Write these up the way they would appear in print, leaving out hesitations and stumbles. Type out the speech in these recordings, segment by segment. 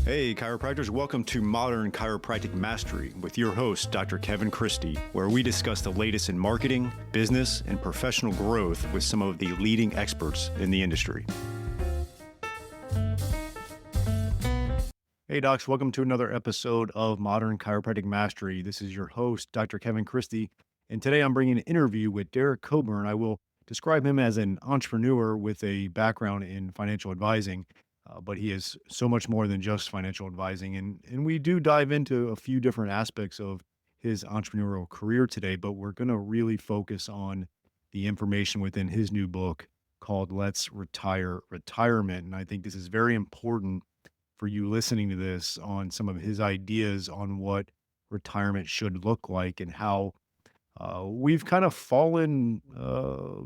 Hey, chiropractors, welcome to Modern Chiropractic Mastery with your host, Dr. Kevin Christie, where we discuss the latest in marketing, business, and professional growth with some of the leading experts in the industry. Hey, docs, welcome to another episode of Modern Chiropractic Mastery. This is your host, Dr. Kevin Christie, and today I'm bringing an interview with Derek Coburn. I will describe him as an entrepreneur with a background in financial advising. But he is so much more than just financial advising. And we do dive into a few different aspects of his entrepreneurial career today, but we're going to really focus on the information within his new book called Let's Retire Retirement. And I think this is very important for you listening to this on some of his ideas on what retirement should look like and how we've kind of fallen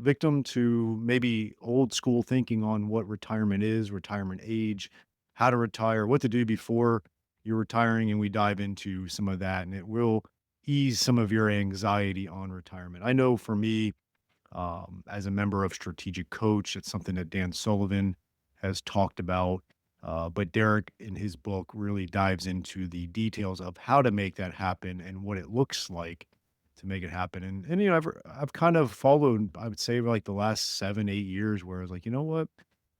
victim to maybe old school thinking on what retirement is, retirement age, how to retire, what to do before you're retiring. And we dive into some of that, and it will ease some of your anxiety on retirement. I know for me, as a member of Strategic Coach, it's something that Dan Sullivan has talked about. But Derek, in his book, really dives into the details of how to make that happen and what it looks like to make it happen. And I've kind of followed, I would say, like the last 7, 8 years where I was like, you know what?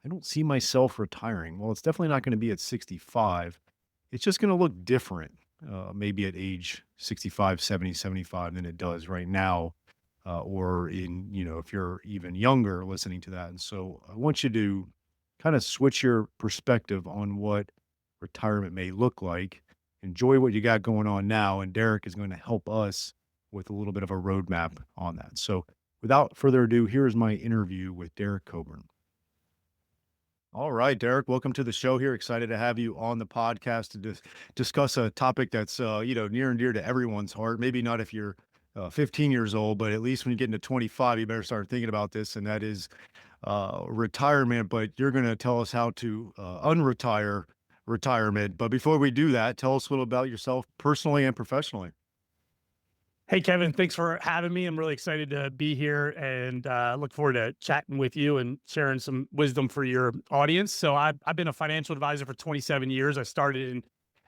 I don't see myself retiring. Well, it's definitely not going to be at 65. It's just going to look different, maybe at age 65, 70, 75 than it does right now. Or if you're even younger listening to that. And so I want you to kind of switch your perspective on what retirement may look like. Enjoy what you got going on now. And Derek is going to help us with a little bit of a roadmap on that. So without further ado, here's my interview with Derek Coburn. All right, Derek, welcome to the show here. Excited to have you on the podcast to discuss a topic that's, near and dear to everyone's heart. Maybe not if you're 15 years old, but at least when you get into 25, you better start thinking about this, and that is retirement. But you're going to tell us how to unretire retirement. But before we do that, tell us a little about yourself personally and professionally. Hey, Kevin, thanks for having me. I'm really excited to be here and look forward to chatting with you and sharing some wisdom for your audience. So I've been a financial advisor for 27 years. I started in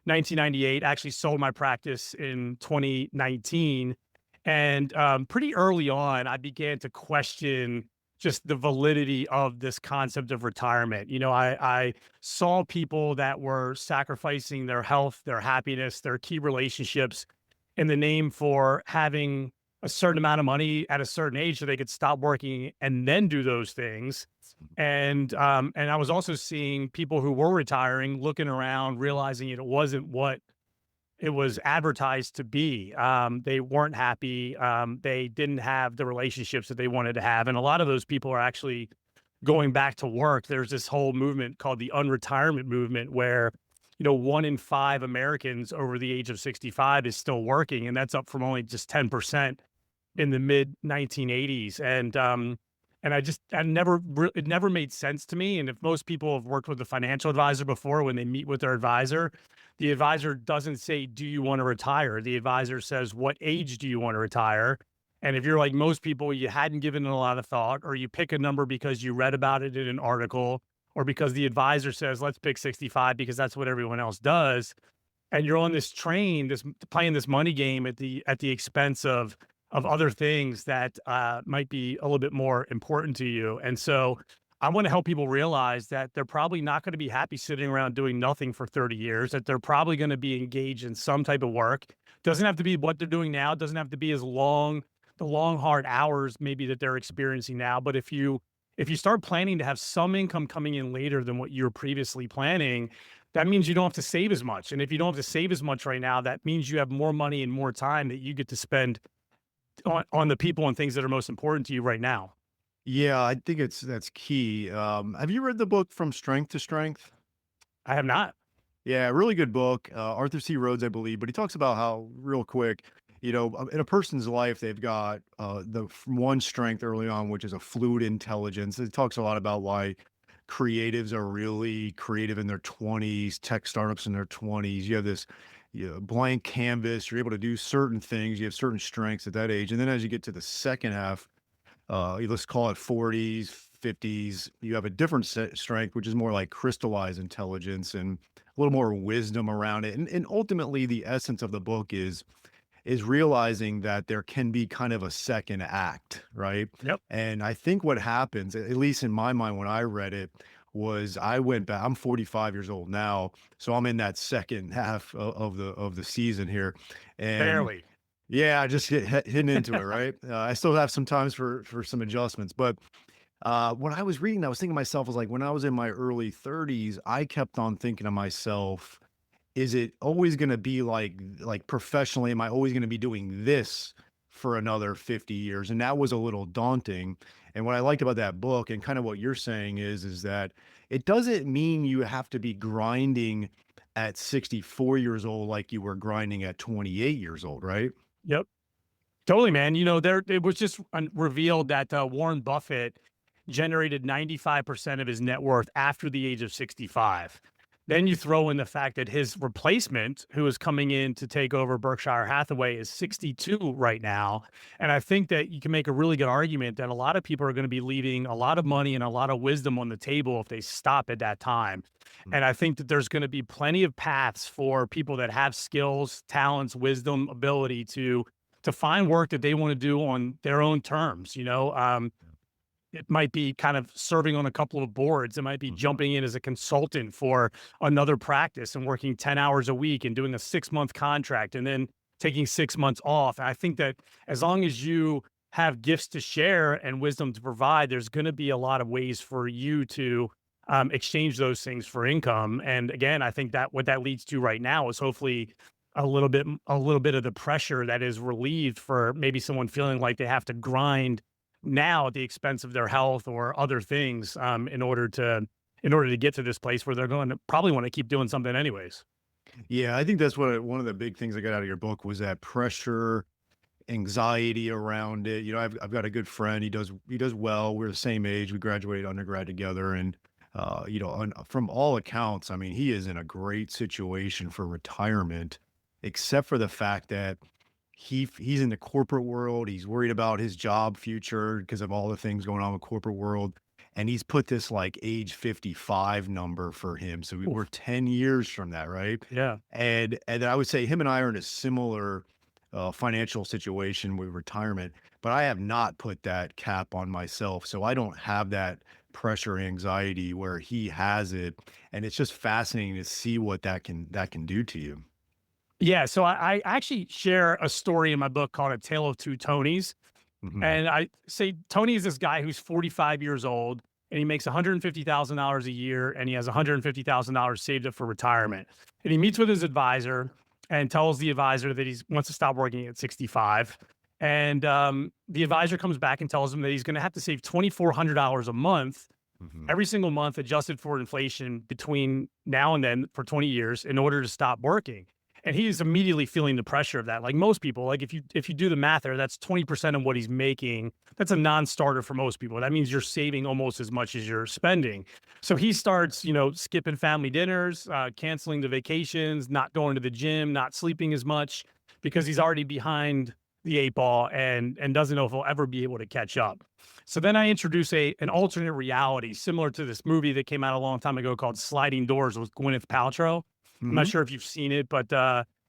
1998, actually sold my practice in 2019. And pretty early on, I began to question just the validity of this concept of retirement. I saw people that were sacrificing their health, their happiness, their key relationships in the name for having a certain amount of money at a certain age so they could stop working and then do those things. And I was also seeing people who were retiring, looking around, realizing it wasn't what it was advertised to be. They weren't happy. They didn't have the relationships that they wanted to have. And a lot of those people are actually going back to work. There's this whole movement called the unretirement movement where 1 in 5 Americans over the age of 65 is still working, and that's up from only just 10% in the mid 1980s. It never made sense to me. And if most people have worked with a financial advisor before, when they meet with their advisor, the advisor doesn't say, "Do you want to retire?" The advisor says, "What age do you want to retire?" And if you're like most people, you hadn't given it a lot of thought, or you pick a number because you read about it in an article, or because the advisor says, let's pick 65 because that's what everyone else does. And you're on this train, playing this money game at the expense of other things that might be a little bit more important to you. And so I want to help people realize that they're probably not going to be happy sitting around doing nothing for 30 years, that they're probably going to be engaged in some type of work. Doesn't have to be what they're doing now. Doesn't have to be the long, hard hours maybe that they're experiencing now. But if you start planning to have some income coming in later than what you were previously planning, that means you don't have to save as much. And if you don't have to save as much right now, that means you have more money and more time that you get to spend on the people and things that are most important to you right now. Yeah, I think that's key. Have you read the book From Strength to Strength? I have not. Yeah, really good book. Arthur C. Rhodes, I believe, but he talks about how, real quick, in a person's life, they've got the one strength early on, which is a fluid intelligence. It talks a lot about why creatives are really creative in their 20s, tech startups in their 20s. You have this blank canvas. You're able to do certain things. You have certain strengths at that age. And then as you get to the second half, let's call it 40s, 50s, you have a different strength, which is more like crystallized intelligence and a little more wisdom around it. And ultimately, the essence of the book is realizing that there can be kind of a second act, right? Yep. And I think what happens, at least in my mind when I read it, was I went back. I'm 45 years old now, so I'm in that second half of the season here, and Barely. yeah, I just hitting into it, right? I still have some times for some adjustments, but when I was reading, I was thinking to myself, was like when I was in my early 30s, I kept on thinking to myself, is it always gonna be like professionally, am I always gonna be doing this for another 50 years? And that was a little daunting. And what I liked about that book and kind of what you're saying is that it doesn't mean you have to be grinding at 64 years old like you were grinding at 28 years old, right? Yep. Totally, man. There it was just revealed that Warren Buffett generated 95% of his net worth after the age of 65. Then you throw in the fact that his replacement, who is coming in to take over Berkshire Hathaway, is 62 right now. And I think that you can make a really good argument that a lot of people are going to be leaving a lot of money and a lot of wisdom on the table if they stop at that time. Mm. And I think that there's going to be plenty of paths for people that have skills, talents, wisdom, ability to find work that they want to do on their own terms. It might be kind of serving on a couple of boards. It might be Mhm. jumping in as a consultant for another practice and working 10 hours a week and doing a 6-month contract and then taking 6 months off. And I think that as long as you have gifts to share and wisdom to provide, there's going to be a lot of ways for you to exchange those things for income. And again, I think that what that leads to right now is hopefully a little bit of the pressure that is relieved for maybe someone feeling like they have to grind now at the expense of their health or other things, in order to get to this place where they're going to probably want to keep doing something anyways. Yeah, I think that's what one of the big things I got out of your book was that pressure, anxiety around it. I've got a good friend. He does well. We're the same age. We graduated undergrad together, and from all accounts, I mean, he is in a great situation for retirement, except for the fact that he's in the corporate world. He's worried about his job future because of all the things going on with corporate world. And he's put this like age 55 number for him. So we're Oof. 10 years from that, right? Yeah. And I would say him and I are in a similar financial situation with retirement, but I have not put that cap on myself. So I don't have that pressure anxiety where he has it. And it's just fascinating to see what that can do to you. Yeah. So I actually share a story in my book called A Tale of Two Tonys. Mhm. And I say Tony is this guy who's 45 years old and he makes $150,000 a year and he has $150,000 saved up for retirement. And he meets with his advisor and tells the advisor that he wants to stop working at 65. And the advisor comes back and tells him that he's going to have to save $2,400 a month Mhm. every single month, adjusted for inflation between now and then for 20 years in order to stop working. And he's immediately feeling the pressure of that. Like most people, like if you do the math there, that's 20% of what he's making. That's a non-starter for most people. That means you're saving almost as much as you're spending. So he starts, skipping family dinners, canceling the vacations, not going to the gym, not sleeping as much because he's already behind the 8 ball and doesn't know if he'll ever be able to catch up. So then I introduce an alternate reality similar to this movie that came out a long time ago called Sliding Doors with Gwyneth Paltrow. I'm not Mhm. sure if you've seen it, but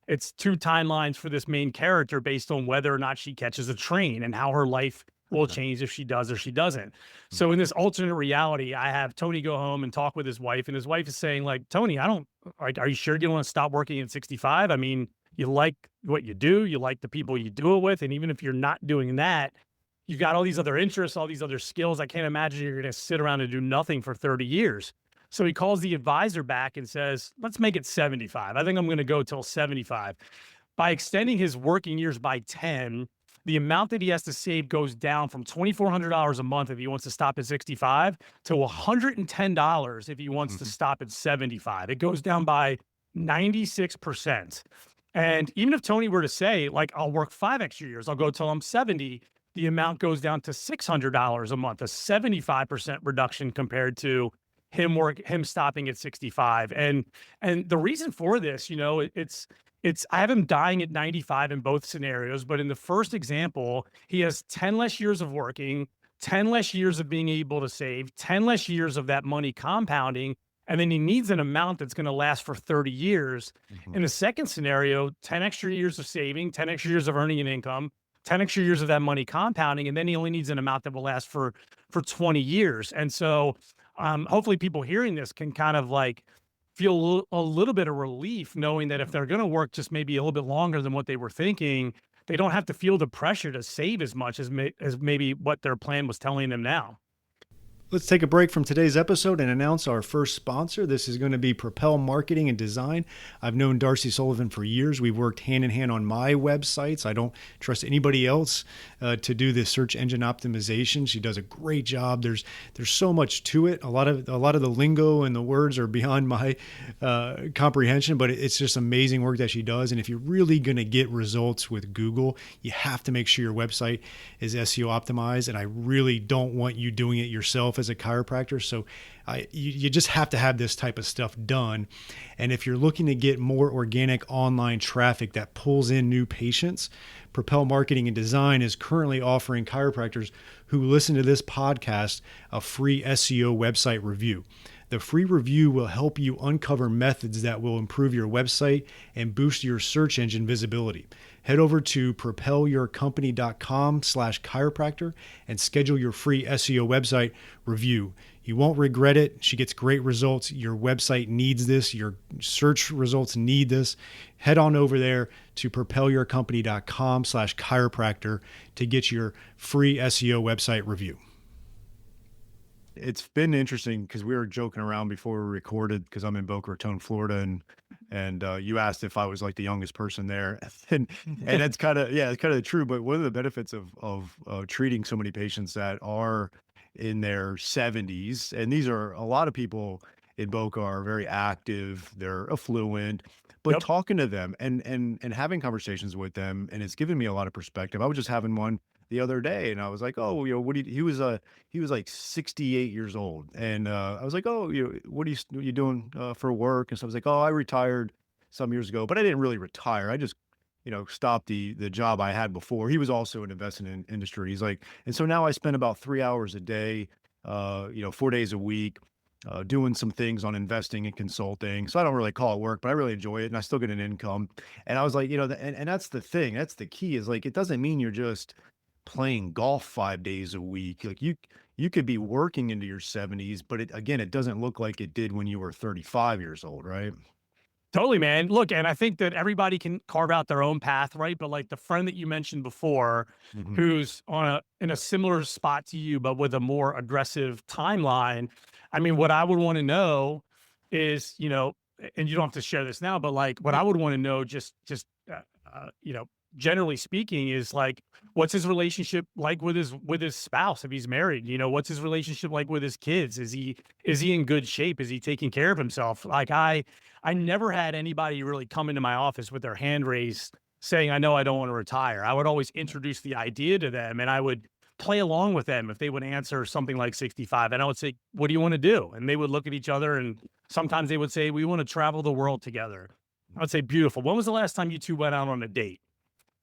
it's two timelines for this main character based on whether or not she catches a train and how her life will Okay. change if she does or she doesn't. Mm. So in this alternate reality, I have Tony go home and talk with his wife, and his wife is saying, like, Tony, I don't like, are you sure you don't want to stop working at 65? I mean, you like what you do, you like the people you do it with, and even if you're not doing that, you've got all these other interests, all these other skills. I can't imagine you're going to sit around and do nothing for 30 years. So he calls the advisor back and says, let's make it 75. I think I'm going to go till 75. By extending his working years by 10, the amount that he has to save goes down from $2,400 a month if he wants to stop at 65 to $110 if he wants to Mhm. stop at 75. It goes down by 96%. And even if Tony were to say, like, I'll work 5 extra years, I'll go till I'm 70, the amount goes down to $600 a month, a 75% reduction compared to him stopping at 65. And the reason for this, it's I have him dying at 95 in both scenarios, but in the first example, he has 10 less years of working, 10 less years of being able to save, 10 less years of that money compounding, and then he needs an amount that's going to last for 30 years. Mhm. In the second scenario, 10 extra years of saving, 10 extra years of earning an income, 10 extra years of that money compounding, and then he only needs an amount that will last for 20 years. And so hopefully people hearing this can kind of like feel a little bit of relief knowing that if they're going to work just maybe a little bit longer than what they were thinking, they don't have to feel the pressure to save as much as maybe what their plan was telling them now. Let's take a break from today's episode and announce our first sponsor. This is going to be Propel Marketing and Design. I've known Darcy Sullivan for years. We've worked hand in hand on my websites. I don't trust anybody else to do this search engine optimization. She does a great job. There's so much to it. A lot of the lingo and the words are beyond my comprehension, but it's just amazing work that she does. And if you're really going to get results with Google, you have to make sure your website is SEO optimized. And I really don't want you doing it yourself as a chiropractor. So you just have to have this type of stuff done. And if you're looking to get more organic online traffic that pulls in new patients, Propel Marketing and Design is currently offering chiropractors who listen to this podcast a free SEO website review. The free review will help you uncover methods that will improve your website and boost your search engine visibility. Head over to propelyourcompany.com/chiropractor and schedule your free SEO website review. You won't regret it. She gets great results. Your website needs this. Your search results need this. Head on over there to propelyourcompany.com/chiropractor to get your free SEO website review. It's been interesting because we were joking around before we recorded because I'm in Boca Raton, Florida, and you asked if I was like the youngest person there, and that's kind of it's kind of true. But one of the benefits of treating so many patients that are in their 70s, and these are a lot of people in Boca are very active, they're affluent, but Yep. talking to them and having conversations with them, and it's given me a lot of perspective. I was just having one the other day, and I was like, oh, what do you, he was like 68 years old. And I was like, oh, what are you doing for work? And so I was like, oh, I retired some years ago, but I didn't really retire. I just, stopped the job I had before. He was also an investment industry. He's like, and so now I spend about 3 hours a day, 4 days a week, doing some things on investing and consulting. So I don't really call it work, but I really enjoy it and I still get an income. And I was like, and that's the thing. That's the key is like, it doesn't mean you're just playing golf 5 days a week. Like you could be working into your 70s, but it doesn't look like it did when you were 35 years old, right? Totally, man. Look, and I think that everybody can carve out their own path, right? But like the friend that you mentioned before, Mhm. who's in a similar spot to you, but with a more aggressive timeline. I mean, what I would want to know is, and you don't have to share this now, but like what I would want to know, uh, uh, you know, generally speaking, is like, what's his relationship like with his spouse if he's married? What's his relationship like with his kids? Is he in good shape? Is he taking care of himself? Like I never had anybody really come into my office with their hand raised saying, I know I don't want to retire. I would always introduce the idea to them and I would play along with them if they would answer something like 65. And I would say, what do you want to do? And they would look at each other and sometimes they would say, we want to travel the world together. I would say, beautiful. When was the last time you two went out on a date?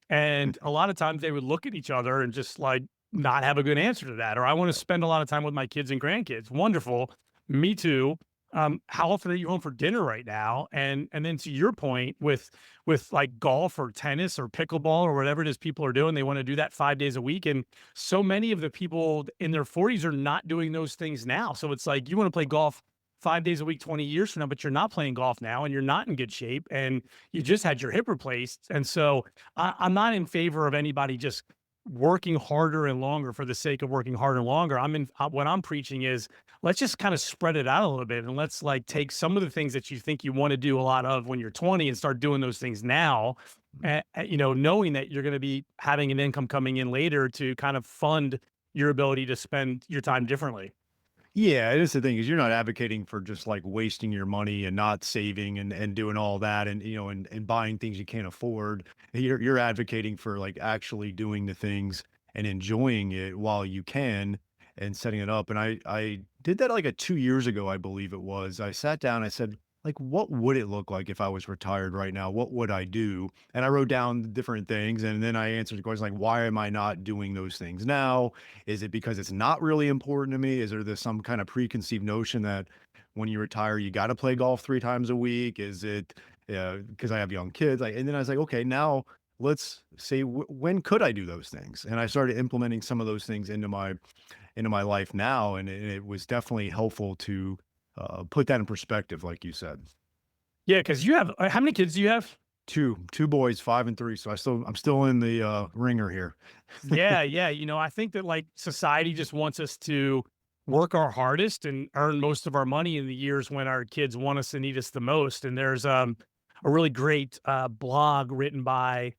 And a lot of times they would look at each other and just like not have a good answer to that. Or I want to spend a lot of time with my kids and grandkids. Wonderful. Me too. How often are you home for dinner right now? And then to your point with like golf or tennis or pickleball or whatever it is people are doing, they want to do that 5 days a week. And so many of the people in their 40s are not doing those things now. So it's like you want to play golf 5 days a week, 20 years from now, but you're not playing golf now and you're not in good shape and you just had your hip replaced. And so I'm not in favor of anybody just working harder and longer for the sake of working harder and longer. What I'm preaching is let's just kind of spread it out a little bit and let's like take some of the things that you think you want to do a lot of when you're 20 and start doing those things now. Knowing that you're going to be having an income coming in later to kind of fund your ability to spend your time differently. Yeah, it is the thing is you're not advocating for just like wasting your money and not saving and doing all that and and buying things you can't afford. You're advocating for like actually doing the things and enjoying it while you can and setting it up. And I did that like 2 years ago, I believe it was. I sat down, I said, like, what would it look like if I was retired right now? What would I do? And I wrote down different things, and then I answered the question like, why am I not doing those things now? Is it because it's not really important to me? Is there this some kind of preconceived notion that when you retire, you got to play golf 3 times a week? Is it because I have young kids? Like, and then I was like, okay, now let's say when could I do those things? And I started implementing some of those things into my life now, and it was definitely helpful to put that in perspective, like you said. Yeah, because you have how many kids do you have? 2 boys, 5 and 3, so I'm still in the, ringer here. Yeah, yeah. I think that like society just wants us to work our hardest and earn most of our money in the years when our kids want us and need us the most. And there's a really great blog written by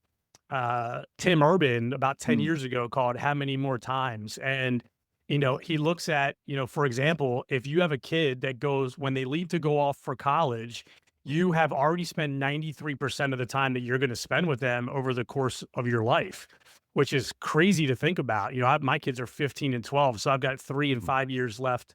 Tim Urban about 10 Mm, years ago called How Many More Times? And, he looks at, for example, if you have a kid that goes, when they leave to go off for college, you have already spent 93% of the time that you're going to spend with them over the course of your life, which is crazy to think about. My kids are 15 and 12, so I've got 3 and mm, 5 years left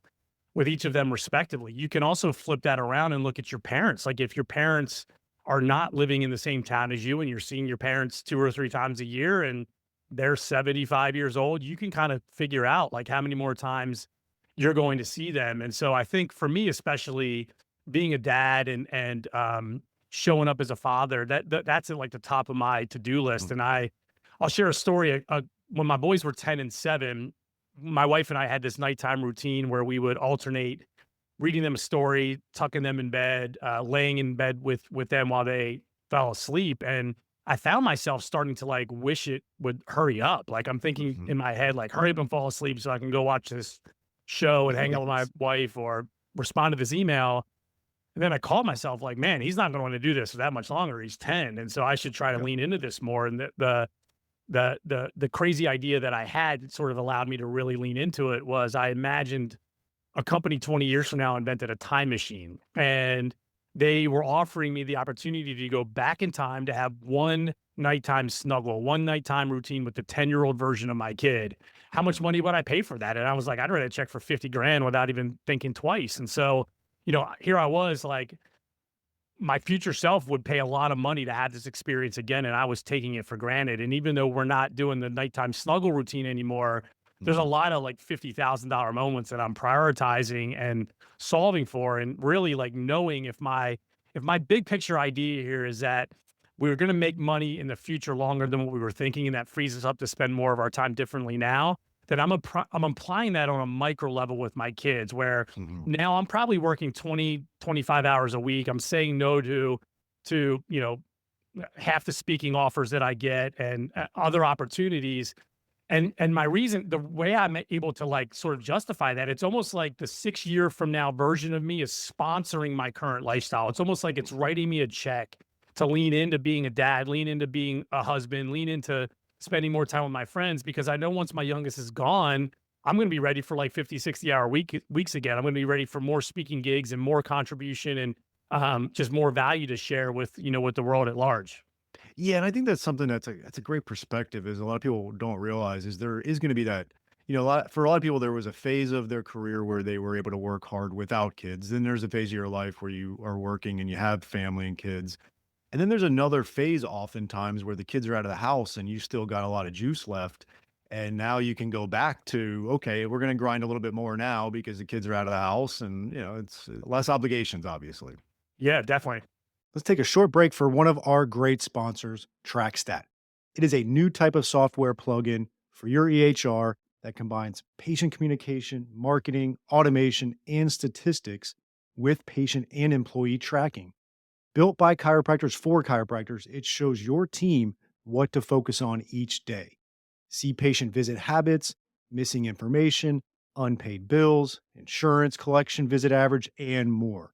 with each of them respectively. You can also flip that around and look at your parents. Like if your parents are not living in the same town as you and you're seeing your parents 2 or 3 times a year and they're 75 years old, you can kind of figure out like how many more times you're going to see them. And so I think for me, especially being a dad and showing up as a father, that's at like the top of my to-do list. mm, And I'll share a story. When my boys were 10 and 7, my wife and I had this nighttime routine where we would alternate reading them a story, tucking them in bed, laying in bed with them while they fell asleep. And I found myself starting to like wish it would hurry up. Like I'm thinking mhm. in my head, like hurry up and fall asleep so I can go watch this show and hang out with my Yes. wife or respond to this email. And then I called myself like, man, he's not going to want to do this for that much longer. He's 10. And so I should try to Yep. lean into this more. And the crazy idea that I had that sort of allowed me to really lean into it was I imagined a company 20 years from now invented a time machine, and they were offering me the opportunity to go back in time to have one nighttime snuggle, one nighttime routine with the 10-year-old version of my kid. How much money would I pay for that? And I was like, I'd write a check for 50 grand without even thinking twice. And so, here I was like, my future self would pay a lot of money to have this experience again, and I was taking it for granted. And even though we're not doing the nighttime snuggle routine anymore, there's a Mhm. lot of like $50,000 moments that I'm prioritizing and solving for, and really like knowing if my big picture idea here is that we're going to make money in the future longer than what we were thinking, and that frees us up to spend more of our time differently now. That I'm applying that on a micro level with my kids, where Mhm. now I'm probably working 20, 25 hours a week. I'm saying no to, half the speaking offers that I get and other opportunities. And my reason, the way I'm able to like sort of justify that, it's almost like the 6 year from now version of me is sponsoring my current lifestyle. It's almost like it's writing me a check to lean into being a dad, lean into being a husband, lean into spending more time with my friends, because I know once my youngest is gone, I'm going to be ready for like 50, 60 hour weeks again. I'm going to be ready for more speaking gigs and more contribution and just more value to share with the world at large. Yeah, and I think that's something that's a great perspective is a lot of people don't realize is there is gonna be that, a lot of people, there was a phase of their career where they were able to work hard without kids. Then there's a phase of your life where you are working and you have family and kids. And then there's another phase oftentimes where the kids are out of the house and you still got a lot of juice left. And now you can go back to, okay, we're going to grind a little bit more now because the kids are out of the house and, it's less obligations, obviously. Yeah, definitely. Let's take a short break for one of our great sponsors, TrackStat. It is a new type of software plugin for your EHR that combines patient communication, marketing, automation, and statistics with patient and employee tracking. Built by chiropractors for chiropractors, it shows your team what to focus on each day. See patient visit habits, missing information, unpaid bills, insurance collection visit average, and more.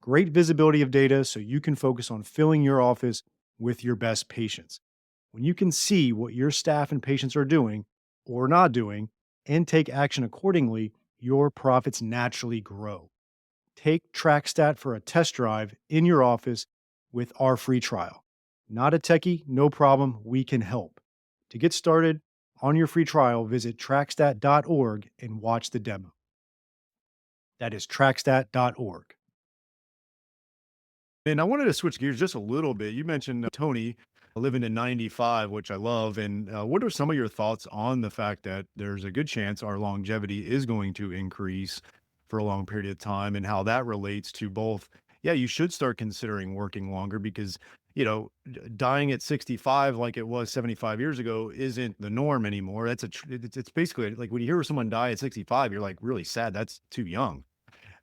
Great visibility of data so you can focus on filling your office with your best patients. When you can see what your staff and patients are doing or not doing and take action accordingly, your profits naturally grow. Take TrackStat for a test drive in your office with our free trial. Not a techie, no problem, we can help. To get started on your free trial, visit trackstat.org and watch the demo. That is trackstat.org. And I wanted to switch gears just a little bit. You mentioned Tony living to 95, which I love. And what are some of your thoughts on the fact that there's a good chance our longevity is going to increase for a long period of time and how that relates to both? Yeah, you should start considering working longer because, dying at 65 like it was 75 years ago isn't the norm anymore. It's basically like when you hear someone die at 65, you're like really sad. That's too young.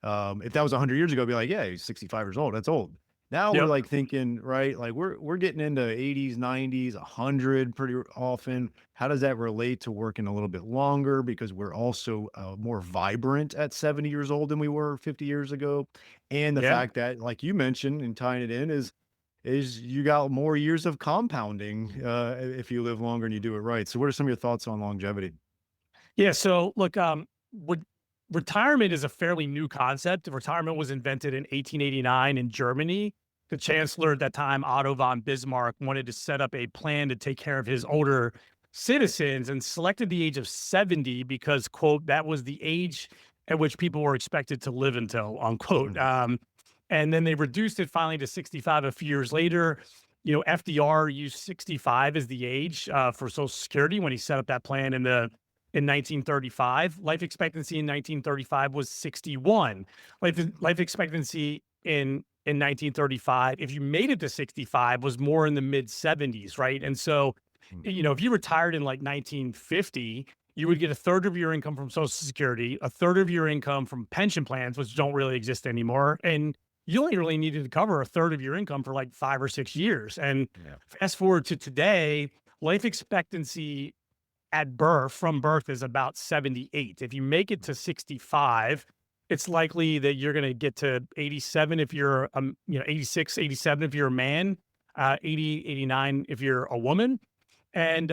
If that was 100 years ago, be like, yeah, he's 65 years old. That's old. Now we're Yep. like thinking, right? Like we're getting into 80s, 90s, 100 pretty often. How does that relate to working a little bit longer? Because we're also more vibrant at 70 years old than we were 50 years ago. And the Yeah. fact that, like you mentioned, and tying it in is you got more years of compounding if you live longer and you do it right. So, what are some of your thoughts on longevity? Yeah. So look, retirement is a fairly new concept. Retirement was invented in 1889 in Germany. The chancellor at that time, Otto von Bismarck, wanted to set up a plan to take care of his older citizens and selected the age of 70 because, quote, that was the age at which people were expected to live until, unquote. Mhm. And then they reduced it finally to 65 a few years later. FDR used 65 as the age for Social Security when he set up that plan in 1935. Life expectancy in 1935 was 61. Life expectancy in 1935, if you made it to 65, was more in the mid 70s, right? And so, Mm. if you retired in like 1950, you would get a third of your income from Social Security, a third of your income from pension plans, which don't really exist anymore, and you only really needed to cover a third of your income for like 5 or 6 years. And Yeah. fast forward to today, life expectancy at birth from birth is about 78. If you make it to 65, it's likely that you're going to get to 87 if you're 86, 87 if you're a man, 80, 89 if you're a woman. And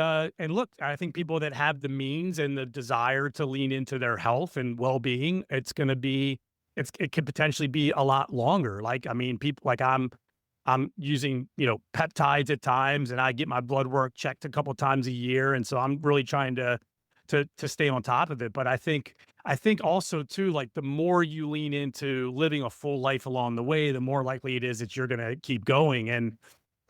look, I think people that have the means and the desire to lean into their health and well-being, it could potentially be a lot longer. Like, I mean, people like I'm using, peptides at times, and I get my blood work checked a couple times a year, and so I'm really trying to stay on top of it. But I think also too, like the more you lean into living a full life along the way, the more likely it is that you're going to keep going. And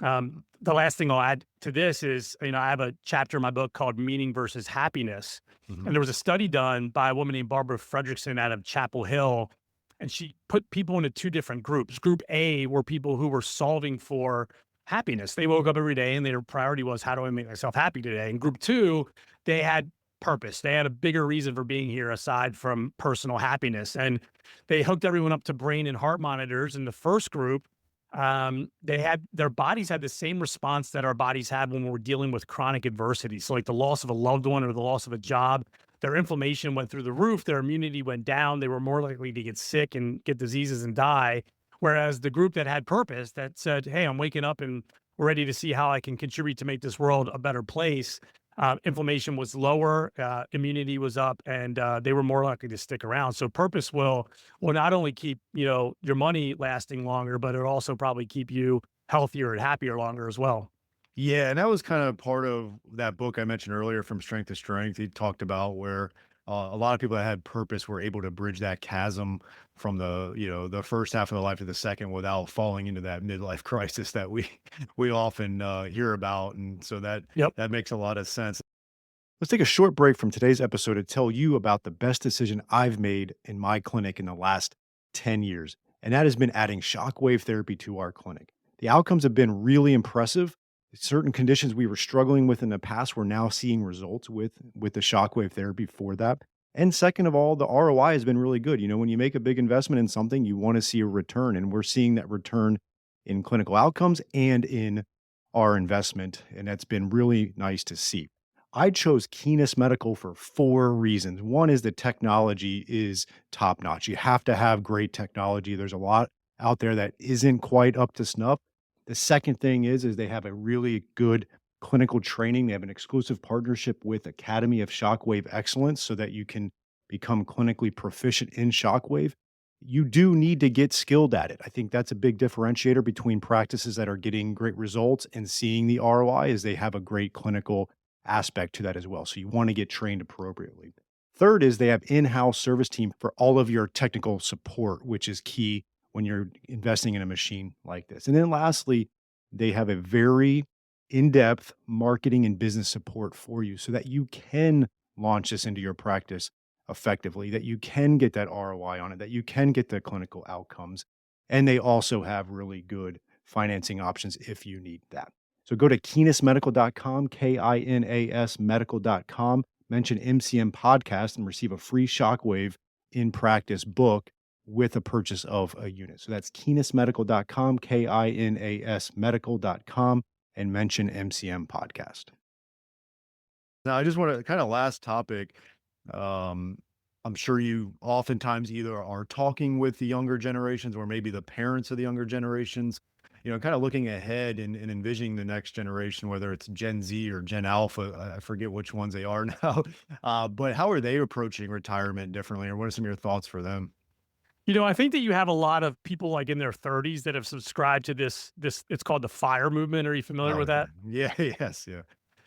the last thing I'll add to this is, I have a chapter in my book called Meaning versus Happiness. Mhm. And there was a study done by a woman named Barbara Fredrickson out of Chapel Hill. And she put people into two different groups. Group A were people who were solving for happiness. They woke up every day and their priority was, how do I make myself happy today? And group two, they had purpose. They had a bigger reason for being here aside from personal happiness. And they hooked everyone up to brain and heart monitors. In the first group, their bodies had the same response that our bodies have when we're dealing with chronic adversity. So like the loss of a loved one or the loss of a job, their inflammation went through the roof, their immunity went down, they were more likely to get sick and get diseases and die. Whereas the group that had purpose, that said, hey, I'm waking up and we're ready to see how I can contribute to make this world a better place. Inflammation was lower, immunity was up, and they were more likely to stick around. So purpose will not only keep your money lasting longer, but it'll also probably keep you healthier and happier longer as well. Yeah, and that was kind of part of that book I mentioned earlier, From Strength to Strength. He talked about where a lot of people that had purpose were able to bridge that chasm from the first half of their life to the second without falling into that midlife crisis that we often hear about, and so Yep. that makes a lot of sense. Let's take a short break from today's episode to tell you about the best decision I've made in my clinic in the last 10 years, and that has been adding shockwave therapy to our clinic. The outcomes have been really impressive. Certain conditions we were struggling with in the past, we're now seeing results with the shockwave therapy for that. And second of all, the ROI has been really good. When you make a big investment in something, you want to see a return, and we're seeing that return in clinical outcomes and in our investment, and that's been really nice to see. I chose Keenest Medical for 4 reasons. One is the technology is top notch. You have to have great technology. There's a lot out there that isn't quite up to snuff. The second thing is they have a really good clinical training. They have an exclusive partnership with Academy of Shockwave Excellence so that you can become clinically proficient in shockwave. You do need to get skilled at it. I think that's a big differentiator between practices that are getting great results and seeing the ROI is they have a great clinical aspect to that as well. So you want to get trained appropriately. Third is they have in-house service team for all of your technical support, which is key when you're investing in a machine like this. And then lastly, they have a very in-depth marketing and business support for you so that you can launch this into your practice effectively, that you can get that ROI on it, that you can get the clinical outcomes. And they also have really good financing options if you need that. So go to kinasmedical.com, KINAS medical.com, mention MCM podcast and receive a free shockwave in practice book with a purchase of a unit. So that's kinasmedical.com, KINAS medical.com, and mention MCM podcast. Now, I just want to kind of last topic. Um, I'm sure you oftentimes either are talking with the younger generations or maybe the parents of the younger generations, kind of looking ahead and envisioning the next generation, whether it's Gen Z or Gen Alpha. I forget which ones they are now. But how are they approaching retirement differently, or what are some of your thoughts for them? I think that you have a lot of people like in their 30s that have subscribed to this it's called the FIRE movement. Are you familiar Oh, with that? yeah. Yes. Yeah.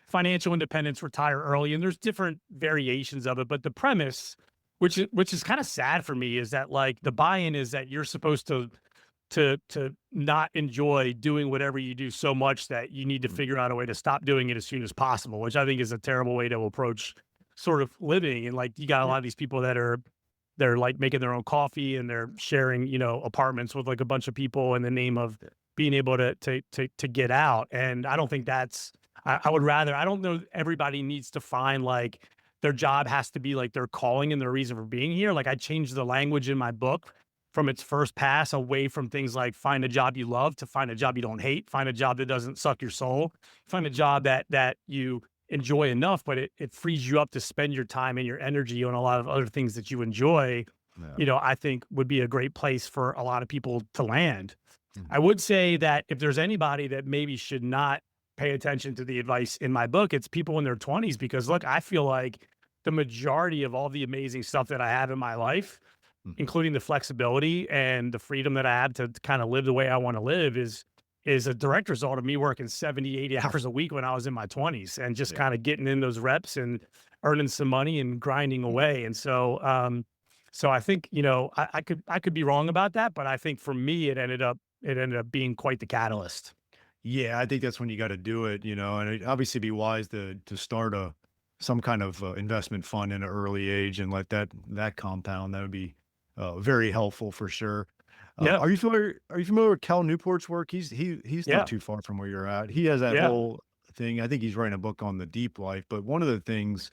Financial independence, retire early, and there's different variations of it, but the premise, which is kind of sad for me, is that like the buy-in is that you're supposed to not enjoy doing whatever you do so much that you need to Mm, figure out a way to stop doing it as soon as possible, which I think is a terrible way to approach sort of living. And like you got a yeah. lot of these people that are they're like making their own coffee and they're sharing, apartments with like a bunch of people in the name of being able to get out. And I don't think that's I would rather I don't know everybody needs to find like their job has to be like their calling and their reason for being here. Like I changed the language in my book from its first pass away from things like find a job you love to find a job you don't hate, find a job that doesn't suck your soul, find a job that you enjoy enough, but it frees you up to spend your time and your energy on a lot of other things that you enjoy, Yeah. I think would be a great place for a lot of people to land. I Mhm. would say that if there's anybody that maybe should not pay attention to the advice in my book, it's people in their 20s because look, I feel like the majority of all the amazing stuff that I have in my life, Mhm. including the flexibility and the freedom that I have to kind of live the way I want to live is a direct result of me working 70, 80 hours a week when I was in my 20s and just Yeah. kind of getting in those reps and earning some money and grinding away. And so I think, I could be wrong about that, but I think for me it ended up being quite the catalyst. Yeah, I think that's when you gotta do it, and it'd obviously be wise to start some kind of, investment fund in an early age and let that compound. That would be, very helpful for sure. Yeah. Are you familiar with Cal Newport's work? He's not Yeah. too far from where you're at. He has that Yeah. whole thing. I think he's writing a book on the deep life, but one of the things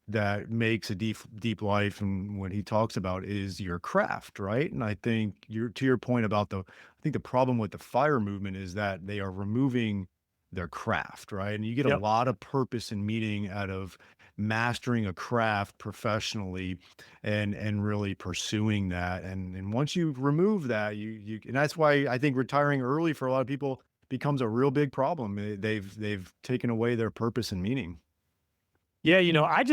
that makes a deep life and what he talks about is your craft, right? And I think you're to your point about I think the problem with the fire movement is that they are removing their craft, right? And you get a Yep. lot of purpose and meaning out of mastering a craft professionally and really pursuing that. And once you remove that, you and that's why I think retiring early for a lot of people becomes a real big problem. They've taken away their purpose and meaning. Yeah, I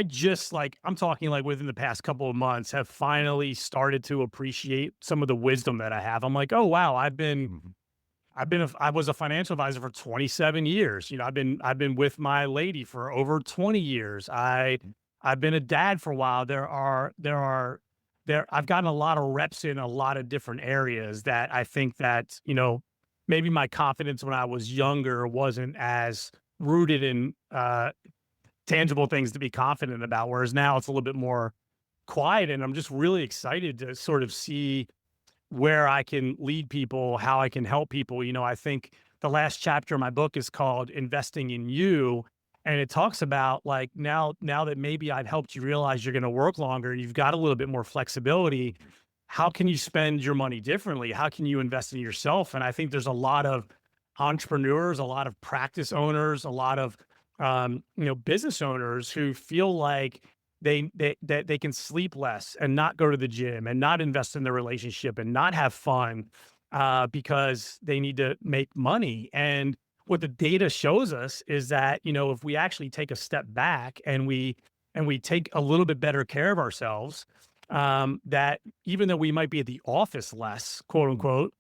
just like I'm talking like within the past couple of months have finally started to appreciate some of the wisdom that I have. I'm like, "Oh wow, Mhm. I was a financial advisor for 27 years. I've been with my lady for over 20 years. I've been a dad for a while. I've gotten a lot of reps in a lot of different areas that I think that, maybe my confidence when I was younger wasn't as rooted in tangible things to be confident about, whereas now it's a little bit more quiet, and I'm just really excited to sort of see where I can lead people, how I can help people. I think the last chapter of my book is called Investing in You. And it talks about like now that maybe I've helped you realize you're going to work longer, you've got a little bit more flexibility. How can you spend your money differently? How can you invest in yourself? And I think there's a lot of entrepreneurs, a lot of practice owners, a lot of business owners who feel like they can sleep less and not go to the gym and not invest in their relationship and not have fun because they need to make money. And what the data shows us is that if we actually take a step back and we take a little bit better care of ourselves, that even though we might be at the office less, quote unquote,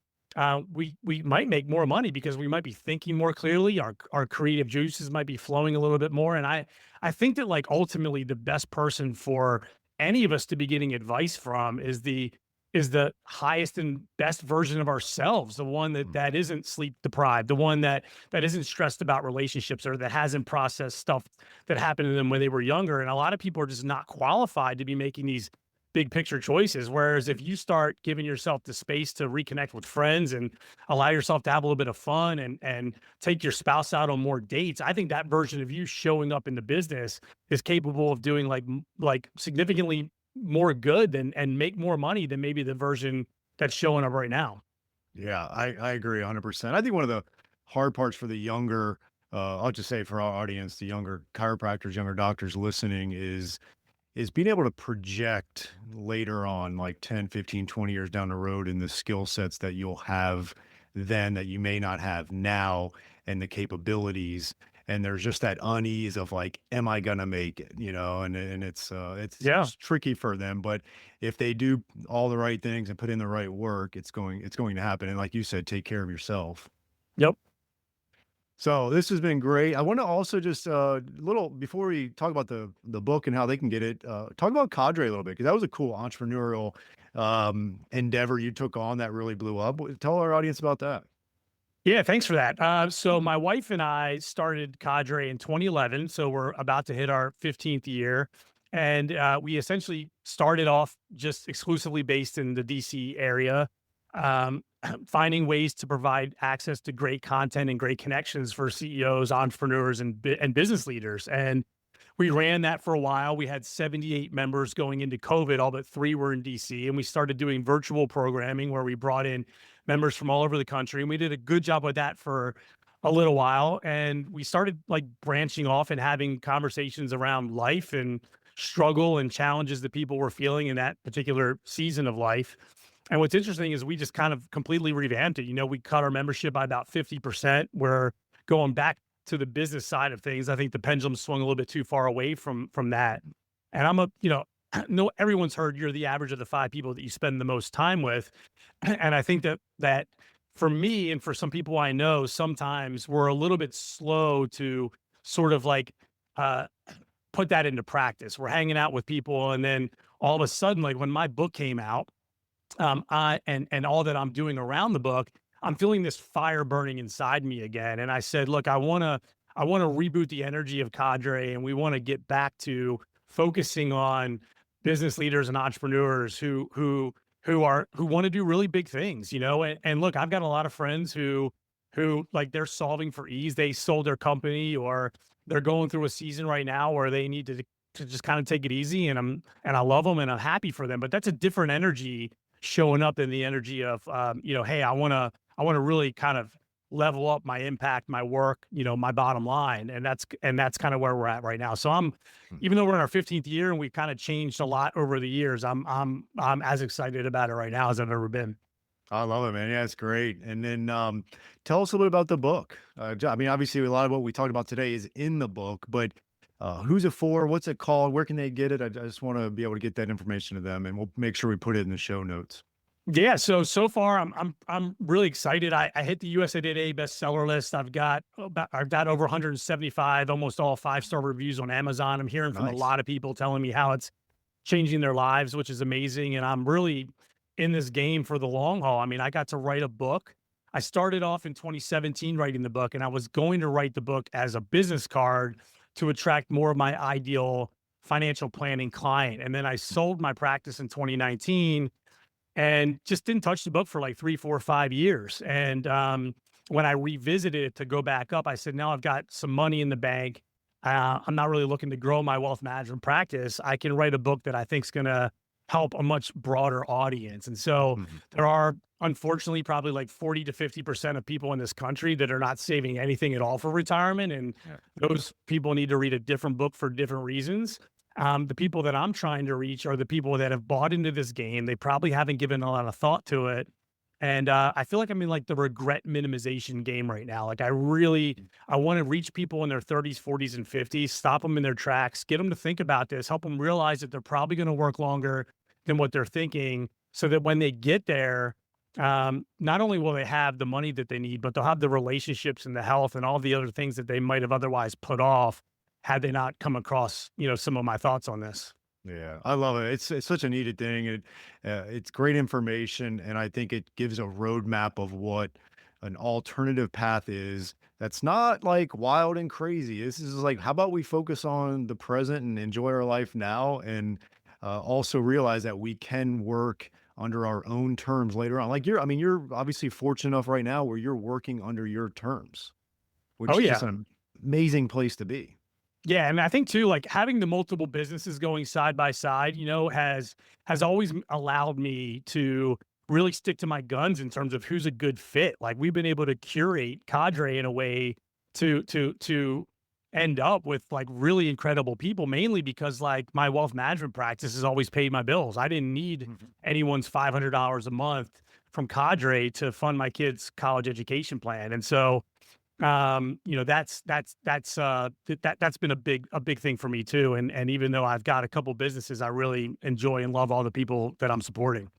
we might make more money because we might be thinking more clearly. Our creative juices might be flowing a little bit more. And I think that like ultimately the best person for any of us to be getting advice from is is the highest and best version of ourselves, the one that Mm. isn't sleep deprived, the one that isn't stressed about relationships or that hasn't processed stuff that happened to them when they were younger. And a lot of people are just not qualified to be making these big picture choices. Whereas if you start giving yourself the space to reconnect with friends and allow yourself to have a little bit of fun and take your spouse out on more dates, I think that version of you showing up in the business is capable of doing like significantly more good than and make more money than maybe the version that's showing up right now. Yeah, I agree 100%. I think one of the hard parts for the younger, I'll just say for our audience, the younger chiropractors, younger doctors listening is being able to project later on, like 10, 15, 20 years down the road in the skill sets that you'll have then that you may not have now and the capabilities. And there's just that unease of like, am I gonna make it? And Yeah. it's tricky for them. But if they do all the right things and put in the right work, it's going to happen. And like you said, take care of yourself. Yep. So this has been great. I want to also just little before we talk about the book and how they can get it, talk about Cadre a little bit because that was a cool entrepreneurial endeavor you took on that really blew up. Tell our audience about that. Yeah, thanks for that. So my wife and I started Cadre in 2011, so we're about to hit our 15th year, and we essentially started off just exclusively based in the DC area, um, finding ways to provide access to great content and great connections for CEOs, entrepreneurs, and business leaders. And we ran that for a while. We had 78 members going into COVID, all but three were in DC. And we started doing virtual programming where we brought in members from all over the country. And we did a good job with that for a little while. And we started like branching off and having conversations around life and struggle and challenges that people were feeling in that particular season of life. And what's interesting is we just kind of completely revamped it. We cut our membership by about 50%. We're going back to the business side of things. I think the pendulum swung a little bit too far away from that. And no, everyone's heard you're the average of the five people that you spend the most time with. And I think that for me and for some people I know, sometimes we're a little bit slow to sort of like uh, put that into practice. We're hanging out with people, and then all of a sudden, like when my book came out, I and all that I'm doing around the book, I'm feeling this fire burning inside me again. And I said, look, I want to reboot the energy of Cadre, and we want to get back to focusing on business leaders and entrepreneurs who want to do really big things, and look, I've got a lot of friends who like they're solving for ease. They sold their company or they're going through a season right now where they need to just kind of take it easy, and I love them and I'm happy for them. But that's a different energy showing up in the energy of, hey, I want to really kind of level up my impact, my work, my bottom line. And that's kind of where we're at right now. So Hmm. even though we're in our 15th year and we've kind of changed a lot over the years, I'm as excited about it right now as I've ever been. I love it, man. Yeah, it's great. And then tell us a little bit about the book. I mean, obviously, a lot of what we talked about today is in the book, but who's it for? What's it called? Where can they get it? I just want to be able to get that information to them, and we'll make sure we put it in the show notes. Yeah, so far I'm really excited. I hit the USA Today bestseller list. I've got over 175, almost all 5-star reviews on Amazon. I'm hearing from a Nice. lot of people telling me how it's changing their lives, which is amazing. And I'm really in this game for the long haul. I mean, I got to write a book. I started off in 2017 writing the book, and I was going to write the book as a business card to attract more of my ideal financial planning client. And then I sold my practice in 2019 and just didn't touch the book for like 3, 4, 5 years. And when I revisited it to go back up, I said, now I've got some money in the bank. I'm not really looking to grow my wealth management practice. I can write a book that I think is going to help a much broader audience. And so Mhm. there are, unfortunately, probably like 40 to 50% of people in this country that are not saving anything at all for retirement. And Yeah. those people need to read a different book for different reasons. The people that I'm trying to reach are the people that have bought into this game. They probably haven't given a lot of thought to it. And I feel like I'm in like the regret minimization game right now. Like I want to reach people in their 30s, 40s, and 50s, stop them in their tracks, get them to think about this, help them realize that they're probably going to work longer than what they're thinking, so that when they get there, not only will they have the money that they need, but they'll have the relationships and the health and all the other things that they might have otherwise put off had they not come across, some of my thoughts on this. Yeah, I love it. It's such a needed thing. It's great information, and I think it gives a roadmap of what an alternative path is. That's not like wild and crazy. This is like, how about we focus on the present and enjoy our life now, and also realize that we can work under our own terms later on. Like I mean, you're obviously fortunate enough right now where you're working under your terms, Oh which is just yeah. an amazing place to be. Yeah, and I think too, like having the multiple businesses going side by side, has always allowed me to really stick to my guns in terms of who's a good fit. Like we've been able to curate cadre in a way to end up with like really incredible people, mainly because like my wealth management practice has always paid my bills. I didn't need Mhm. anyone's $500 a month from cadre to fund my kids' college education plan, and so that's been a big thing for me too. And even though I've got a couple businesses, I really enjoy and love all the people that I'm supporting.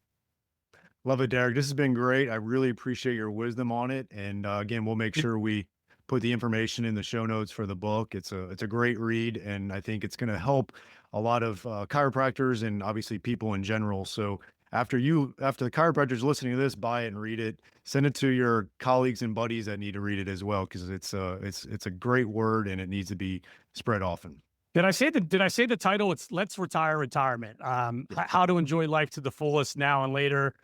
Love it, Derek. This has been great. I really appreciate your wisdom on it. And again, we'll make It- sure we put the information in the show notes for the book. It's a great read, and I think it's going to help a lot of chiropractors and obviously people in general. So after the chiropractors listening to this, buy it and read it. Send it to your colleagues and buddies that need to read it as well, because it's a great word and it needs to be spread often. Did I say the title? It's Let's Retire Retirement. How to enjoy life to the fullest now and later.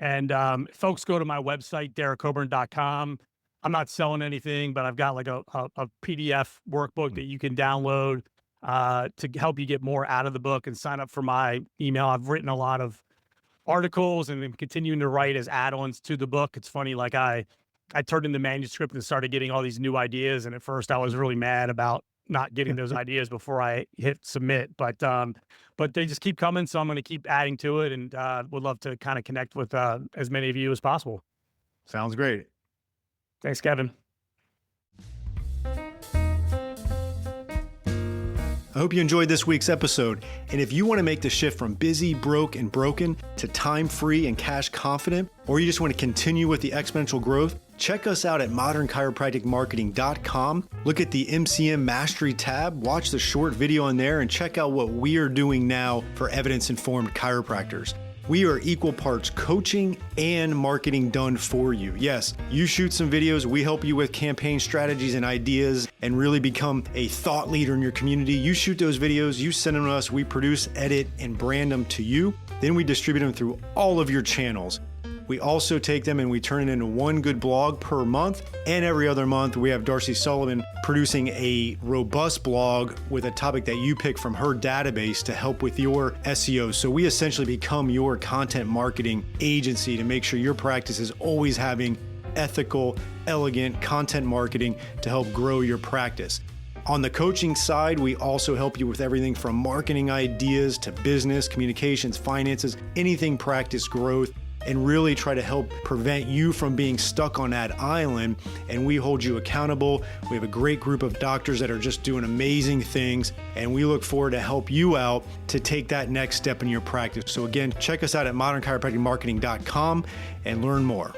And folks go to my website, derekcoburn.com. I'm not selling anything, but I've got like a PDF workbook that you can download to help you get more out of the book and sign up for my email. I've written a lot of articles and I'm continuing to write as add-ons to the book. It's funny, like I turned in the manuscript and started getting all these new ideas. And at first I was really mad about not getting those ideas before I hit submit. But they just keep coming. So I'm going to keep adding to it and would love to kind of connect with as many of you as possible. Sounds great. Thanks, Kevin. I hope you enjoyed this week's episode. And if you want to make the shift from busy, broke, and broken to time-free and cash confident, or you just want to continue with the exponential growth, check us out at modernchiropracticmarketing.com. Look at the MCM Mastery tab, watch the short video on there, and check out what we are doing now for evidence-informed chiropractors. We are equal parts coaching and marketing done for you. Yes, you shoot some videos, we help you with campaign strategies and ideas and really become a thought leader in your community. You shoot those videos, you send them to us, we produce, edit, and brand them to you. Then we distribute them through all of your channels. We also take them and we turn it into one good blog per month. And every other month, we have Darcy Sullivan producing a robust blog with a topic that you pick from her database to help with your SEO. So we essentially become your content marketing agency to make sure your practice is always having ethical, elegant content marketing to help grow your practice. On the coaching side, we also help you with everything from marketing ideas to business, communications, finances, anything practice growth, and really try to help prevent you from being stuck on that island. And we hold you accountable. We have a great group of doctors that are just doing amazing things, and we look forward to help you out to take that next step in your practice. So again, check us out at modernchiropracticmarketing.com and learn more.